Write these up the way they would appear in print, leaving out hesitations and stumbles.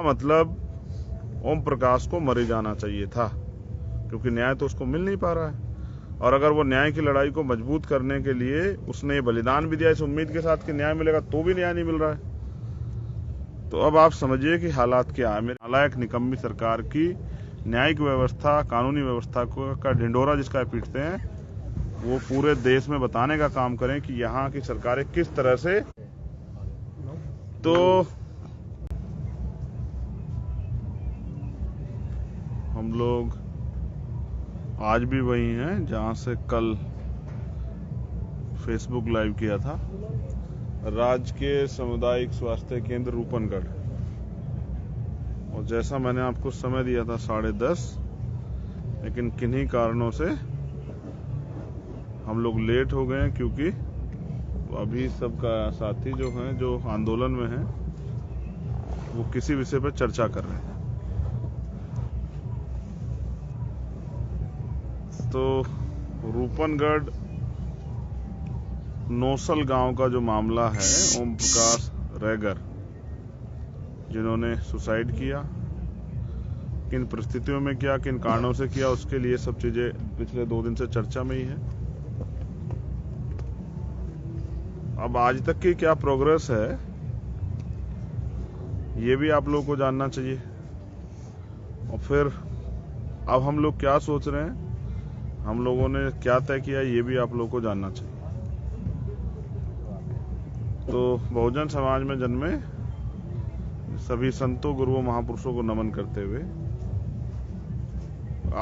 मतलब ओम प्रकाश को मरे जाना चाहिए था, क्योंकि न्याय तो उसको मिल नहीं पा रहा है। और अगर वो न्याय की लड़ाई को मजबूत करने के लिए उसने ये बलिदान भी दिया इस उम्मीद के साथ कि न्याय मिलेगा, तो भी न्याय नहीं मिल रहा है। तो अब आप समझिए कि हालात क्या है। मेरे नालायक निकम्मी सरकार की न्यायिक व्यवस्था, कानूनी व्यवस्था का ढिंडोरा जिसका पीटते हैं, वो पूरे देश में बताने का काम करें कि यहाँ की सरकारें किस तरह से। तो हम लोग आज भी वही हैं जहां से कल फेसबुक लाइव किया था, राजकीय सामुदायिक स्वास्थ्य केंद्र रूपनगढ़। और जैसा मैंने आपको समय दिया था 10:30, लेकिन किन्हीं कारणों से हम लोग लेट हो गए, क्योंकि अभी सबका साथी जो हैं, जो आंदोलन में हैं, वो किसी विषय पर चर्चा कर रहे हैं। तो रूपनगढ़ नौसल गांव का जो मामला है, ओम प्रकाश रैगर जिन्होंने सुसाइड किया, किन परिस्थितियों में किया, किन कारणों से किया, उसके लिए सब चीजें पिछले 2 दिन से चर्चा में ही है। अब आज तक की क्या प्रोग्रेस है, ये भी आप लोगों को जानना चाहिए। और फिर अब हम लोग क्या सोच रहे हैं, हम लोगों ने क्या तय किया, ये भी आप लोगों को जानना चाहिए। तो बहुजन समाज में जन्मे सभी संतों, गुरुओं, महापुरुषों को नमन करते हुए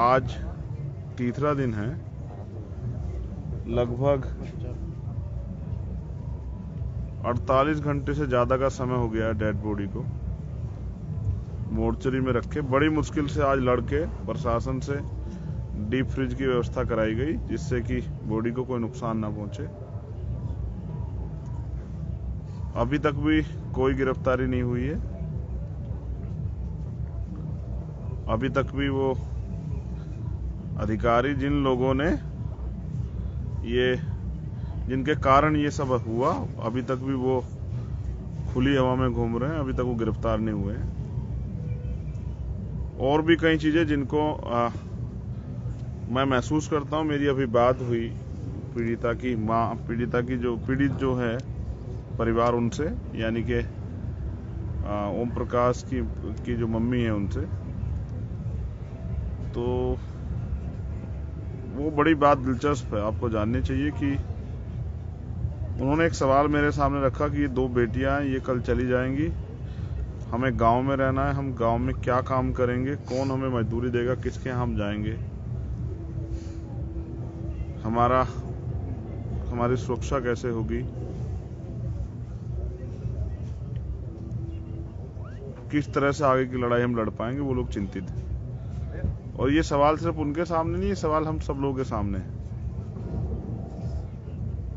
आज तीसरा दिन है। लगभग 48 घंटे से ज्यादा का समय हो गया है डेड बॉडी को मोर्चरी में रखे। बड़ी मुश्किल से आज लड़के प्रशासन से डीप फ्रिज की व्यवस्था कराई गई, जिससे कि बॉडी को कोई नुकसान ना पहुंचे। अभी तक भी कोई गिरफ्तारी नहीं हुई है। अभी तक भी वो अधिकारी, जिन लोगों ने जिनके कारण ये सब हुआ, अभी तक भी वो खुली हवा में घूम रहे हैं, अभी तक वो गिरफ्तार नहीं हुए हैं। और भी कई चीजें जिनको मैं महसूस करता हूं। मेरी अभी बात हुई पीड़िता की माँ, पीड़ित जो है परिवार, उनसे, यानी कि ओम प्रकाश की जो मम्मी है, उनसे। तो वो बड़ी बात दिलचस्प है, आपको जाननी चाहिए कि उन्होंने एक सवाल मेरे सामने रखा कि ये 2 बेटियां हैं, ये कल चली जाएंगी, हमें गांव में रहना है, हम गांव में क्या काम करेंगे, कौन हमें मजदूरी देगा, किसके यहाँ हम जाएंगे, हमारी सुरक्षा कैसे होगी, किस तरह से आगे की लड़ाई हम लड़ पाएंगे, वो लोग चिंतित हैं। और ये सवाल सिर्फ उनके सामने नहीं, ये सवाल हम सब लोगों के सामने है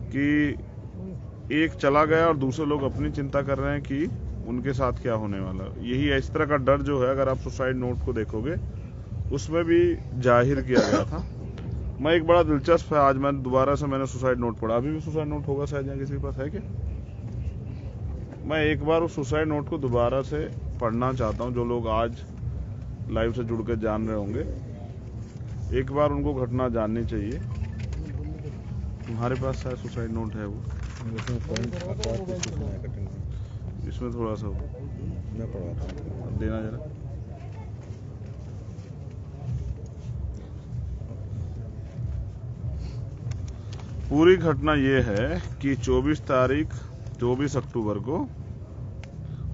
कि एक चला गया और दूसरे लोग अपनी चिंता कर रहे हैं कि उनके साथ क्या होने वाला। यही इस तरह का डर जो है, अगर आप सुसाइड नोट को देखोगे, उसमें भी जाहिर किया गया था। मैं एक बड़ा दिलचस्प है, आज मैंने दोबारा से सुसाइड नोट पढ़ा। अभी भी सुसाइड नोट होगा शायद, यहाँ किसी के पास है क्या? मैं एक बार उस सुसाइड नोट को दोबारा से पढ़ना चाहता हूँ। जो लोग आज लाइव से जुड़ के जान रहे होंगे, एक बार उनको घटना जाननी चाहिए। तुम्हारे पास शायद सुसाइड नोट है, वो इसमें थोड़ा सा मैं पढ़वाता हूँ, देना जरा। पूरी घटना ये है कि 24 अक्टूबर को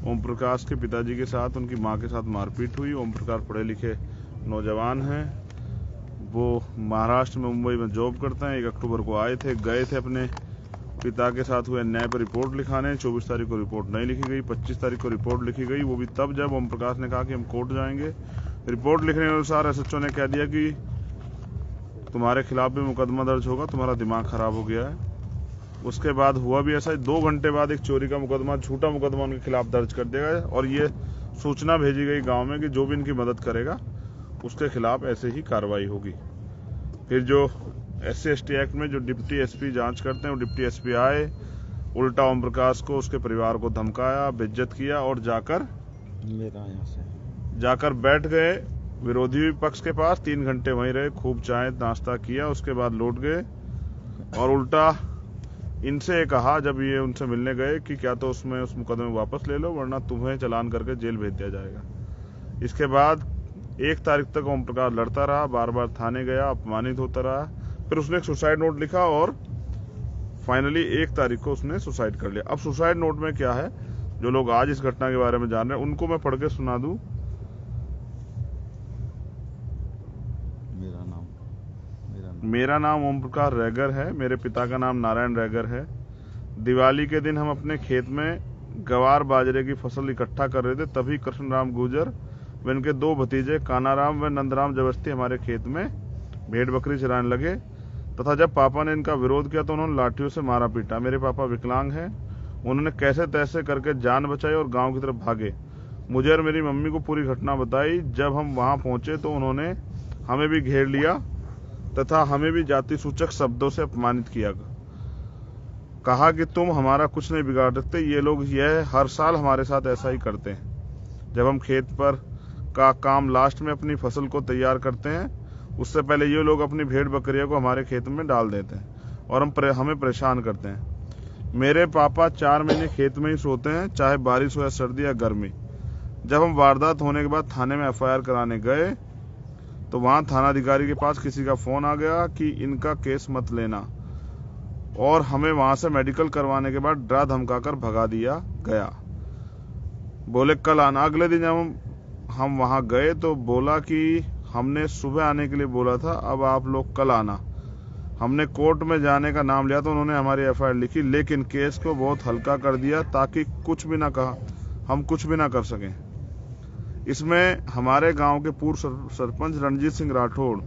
ओम प्रकाश के पिताजी के साथ उनकी मां के साथ मारपीट हुई। ओम प्रकाश पढ़े लिखे नौजवान हैं, वो महाराष्ट्र में, मुंबई में जॉब करते हैं। 1 अक्टूबर को गए थे अपने पिता के साथ हुए अन्याय पर रिपोर्ट लिखाने। 24 तारीख को रिपोर्ट नहीं लिखी गई, 25 तारीख को रिपोर्ट लिखी गई। वो भी तब जब ओम प्रकाश ने कहा कि हम कोर्ट जाएंगे। रिपोर्ट लिखने के अनुसार एसएचओ ने कह दिया कि तुम्हारे खिलाफ भी मुकदमा दर्ज होगा, तुम्हारा दिमाग खराब हो गया है। उसके बाद हुआ भी ऐसा, 2 घंटे बाद एक चोरी का मुकदमा, झूठा मुकदमा उनके खिलाफ दर्ज कर दिया गया और ये सूचना भेजी गई गांव में कि जो भी इनकी मदद करेगा उसके खिलाफ ऐसे ही कार्रवाई होगी। फिर जो SC/ST एक्ट में जो डिप्टी एसपी जांच करते हैं, वो डिप्टी एसपी आए, उल्टा ओम प्रकाश को, उसके परिवार को धमकाया, बेइज्जत किया और जाकर मेरा यहाँ से जाकर बैठ गए विरोधी पक्ष के पास। 3 घंटे वहीं रहे, खूब चाय नाश्ता किया, उसके बाद लौट गए और उल्टा इनसे कहा जब ये उनसे मिलने गए कि क्या तो उसमें उस मुकदमे वापस ले लो वरना तुम्हें चालान करके जेल भेज दिया जाएगा। इसके बाद 1 तारीख तक ओम प्रकाश लड़ता रहा, बार बार थाने गया, अपमानित होता रहा। फिर उसने एक सुसाइड नोट लिखा और फाइनली 1 तारीख को उसने सुसाइड कर लिया। अब सुसाइड नोट में क्या है, जो लोग आज इस घटना के बारे में जान रहे हैं उनको मैं पढ़ के सुना दूं। मेरा नाम ओम प्रकाश रैगर है, मेरे पिता का नाम नारायण रैगर है। दिवाली के दिन हम अपने खेत में गवार बाजरे की फसल इकट्ठा कर रहे थे, तभी कृष्णराम गुर्जर व इनके 2 भतीजे कानाराम व नंदराम जबरदस्ती हमारे खेत में भेड़ बकरी चराने लगे तथा जब पापा ने इनका विरोध किया तो उन्होंने लाठियों से मारा पीटा। मेरे पापा विकलांग हैं, उन्होंने कैसे तैसे करके जान बचाई और गांव की तरफ भागे। मुझे और मेरी मम्मी को पूरी घटना बताई। जब हम वहां पहुंचे तो उन्होंने हमें भी घेर लिया तथा हमें भी जाति सूचक शब्दों से अपमानित किया। कहा कि तुम हमारा कुछ नहीं बिगाड़ सकते। ये लोग यह हर साल हमारे साथ ऐसा ही करते हैं। जब हम खेत पर का काम लास्ट में अपनी फसल को तैयार करते हैं उससे पहले ये लोग अपनी भेड़ बकरियों को हमारे खेत में डाल देते हैं और हमें परेशान करते हैं। मेरे पापा 4 महीने खेत में ही सोते हैं, चाहे बारिश हो या सर्दी या गर्मी। जब हम वारदात होने के बाद थाने में FIR कराने गए तो वहां थानाधिकारी के पास किसी का फोन आ गया कि इनका केस मत लेना और हमें वहां से मेडिकल करवाने के बाद डरा धमकाकर भगा दिया गया। बोले कल आना। अगले दिन जब हम वहां गए तो बोला कि हमने सुबह आने के लिए बोला था, अब आप लोग कल आना। हमने कोर्ट में जाने का नाम लिया तो उन्होंने हमारी FIR लिखी, लेकिन केस को बहुत हल्का कर दिया ताकि हम कुछ भी ना कर सकें। इसमें हमारे गांव के पूर्व सरपंच रणजीत सिंह राठौड़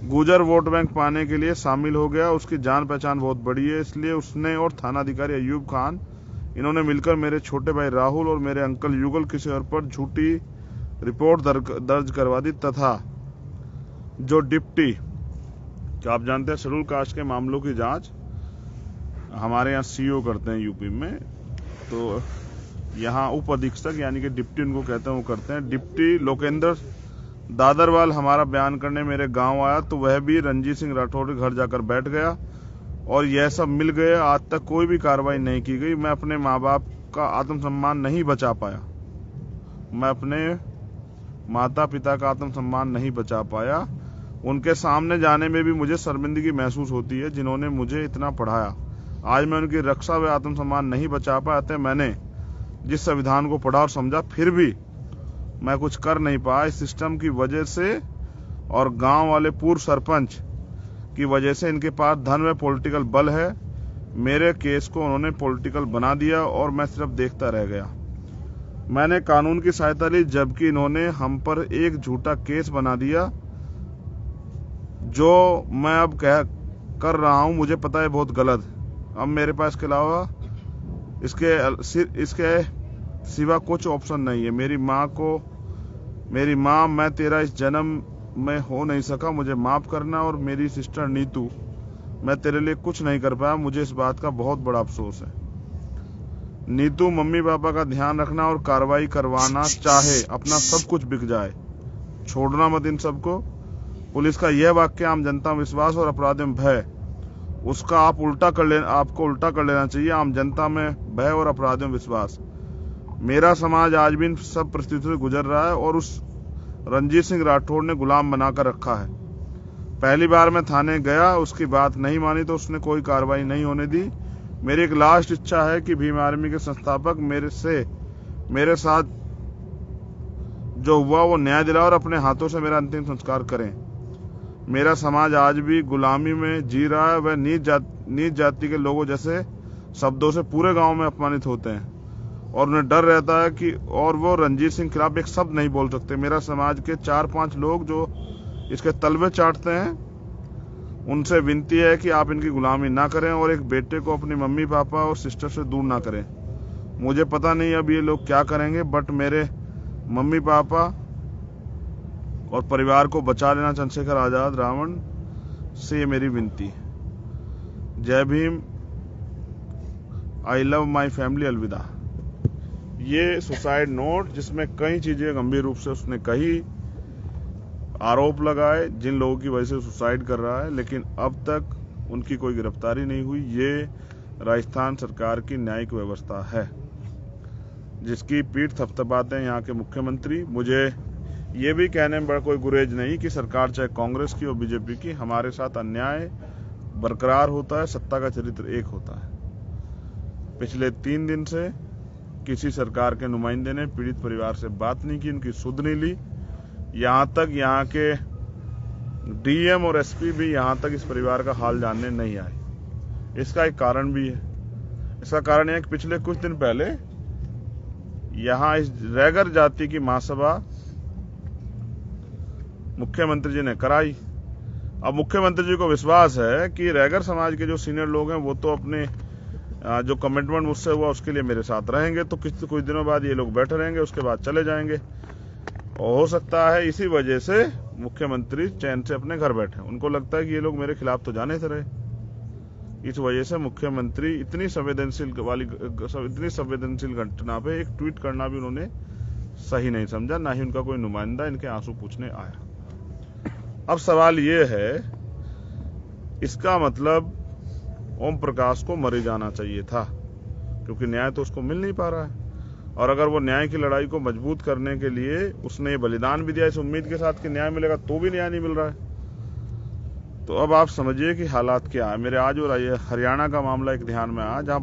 गुर्जर वोट बैंक पाने के लिए शामिल हो गया। उसकी जान पहचान बहुत बड़ी है, इसलिए उसने और थानाधिकारी अयूब खान इन्होंने मिलकर मेरे छोटे भाई राहुल और मेरे अंकल युगल किशोर पर झूठी रिपोर्ट दर्ज करवा दी तथा जो डिप्टी, आप जानते हैं शेड्यूल कास्ट के मामलों की जांच हमारे यहाँ CO करते हैं यूपी में, तो यहाँ उप अधीक्षक यानी कि डिप्टी उनको कहते हैं वो करते हैं। डिप्टी लोकेंद्र दादरवाल हमारा बयान करने मेरे गांव आया तो वह भी रणजीत सिंह राठौड़ के घर जाकर बैठ गया और यह सब मिल गए। आज तक कोई भी कार्रवाई नहीं की गई। मैं अपने माँ बाप का आत्मसम्मान नहीं बचा पाया, मैं अपने माता पिता का आत्मसम्मान नहीं बचा पाया। उनके सामने जाने में भी मुझे शर्मिंदगी महसूस होती है, जिन्होंने मुझे इतना पढ़ाया। आज मैं उनकी रक्षा व आत्मसम्मान नहीं बचा पाया। मैंने जिस संविधान को पढ़ा और समझा फिर भी मैं कुछ कर नहीं पाया। इस सिस्टम की वजह से और गांव वाले पूर्व सरपंच की वजह से इनके पास धन में पॉलिटिकल बल है। मेरे केस को उन्होंने पॉलिटिकल बना दिया और मैं सिर्फ देखता रह गया। मैंने कानून की सहायता ली जबकि इन्होंने हम पर एक झूठा केस बना दिया। जो मैं अब कर रहा हूं मुझे पता है बहुत गलत। अब मेरे पास इसके अलावा इसके सिवा कुछ ऑप्शन नहीं है। मेरी माँ मैं तेरा इस जन्म में हो नहीं सका, मुझे माफ करना। और मेरी सिस्टर नीतू, मैं तेरे लिए कुछ नहीं कर पाया, मुझे इस बात का बहुत बड़ा अफसोस है। नीतू, मम्मी पापा का ध्यान रखना और कार्रवाई करवाना, चाहे अपना सब कुछ बिक जाए, छोड़ना मत इन सबको। पुलिस का यह वाक्य आम जनता में विश्वास और अपराधियों में भय, उसका आपको उल्टा कर लेना चाहिए। आम जनता में भय और अपराधियों में विश्वास। मेरा समाज आज भी इन सब परिस्थितियों से गुजर रहा है और उस रणजीत सिंह राठौड़ ने गुलाम बनाकर रखा है। पहली बार मैं थाने गया, उसकी बात नहीं मानी तो उसने कोई कार्रवाई नहीं होने दी। मेरी एक लास्ट इच्छा है कि भीम आर्मी के संस्थापक मेरे साथ जो हुआ वो न्याय दिलाए और अपने हाथों से मेरा अंतिम संस्कार करें। मेरा समाज आज भी गुलामी में जी रहा है। वह नीच जाति के लोगों जैसे शब्दों से पूरे गांव में अपमानित होते हैं और उन्हें डर रहता है कि और वो रणजीत सिंह खिलाफ एक शब्द नहीं बोल सकते। मेरा समाज के 4-5 लोग जो इसके तलवे चाटते हैं, उनसे विनती है कि आप इनकी गुलामी ना करें और एक बेटे को अपनी मम्मी पापा और सिस्टर से दूर ना करें। मुझे पता नहीं अब ये लोग क्या करेंगे, बट मेरे मम्मी पापा और परिवार को बचा लेना। चंद्रशेखर आजाद रावण से ये मेरी विनती है। जय Bhim. I love my family. अलविदा। ये सुसाइड नोट जिसमें कई चीजें गंभीर रूप से उसने कही, आरोप लगाए जिन लोगों की वजह से सुसाइड कर रहा है, लेकिन अब तक उनकी कोई गिरफ्तारी नहीं हुई। ये राजस्थान सरकार की न्यायिक व्यवस्था है जिसकी पीठ थपथपाते हैं यहाँ के मुख्यमंत्री। मुझे ये भी कहने में बड़ा कोई गुरेज नहीं कि सरकार चाहे कांग्रेस की और बीजेपी की, हमारे साथ अन्याय बरकरार होता है, सत्ता का चरित्र एक होता है। पिछले 3 दिन से किसी सरकार के नुमाइंदे ने पीड़ित परिवार से बात नहीं की, उनकी सुध नहीं ली। यहाँ तक यहाँ के डीएम और एसपी भी यहाँ तक इस परिवार का हाल जानने नहीं आए। इसका एक कारण भी है। इसका कारण यह है कि पिछले कुछ दिन पहले यहाँ इस रैगर जाति की महासभा मुख्यमंत्री जी ने कराई। अब मुख्यमंत्री जी को विश्वास है कि रैगर समाज के जो सीनियर लोग हैं वो तो अपने जो कमिटमेंट मुझसे हुआ उसके लिए मेरे साथ रहेंगे, तो कुछ दिनों बाद ये लोग बैठे रहेंगे, उसके बाद चले जाएंगे। और हो सकता है इसी वजह से मुख्यमंत्री चैन से अपने घर बैठे। उनको लगता है कि ये लोग मेरे खिलाफ तो जाने से रहे। इस वजह से मुख्यमंत्री इतनी संवेदनशील घटना पे एक ट्वीट करना भी उन्होंने सही नहीं समझा, ना ही उनका कोई नुमाइंदा इनके आंसू पूछने आया। अब सवाल ये है, इसका मतलब ओम प्रकाश को मरे जाना चाहिए था, क्योंकि न्याय तो उसको मिल नहीं पा रहा है। और अगर वो न्याय की लड़ाई को मजबूत करने के लिए उसने बलिदान भी दिया इस उम्मीद के साथ कि न्याय मिलेगा, तो भी न्याय नहीं मिल रहा है। तो अब आप समझिए कि हालात क्या है। मेरे आज और हरियाणा का मामला एक ध्यान में आया, जहां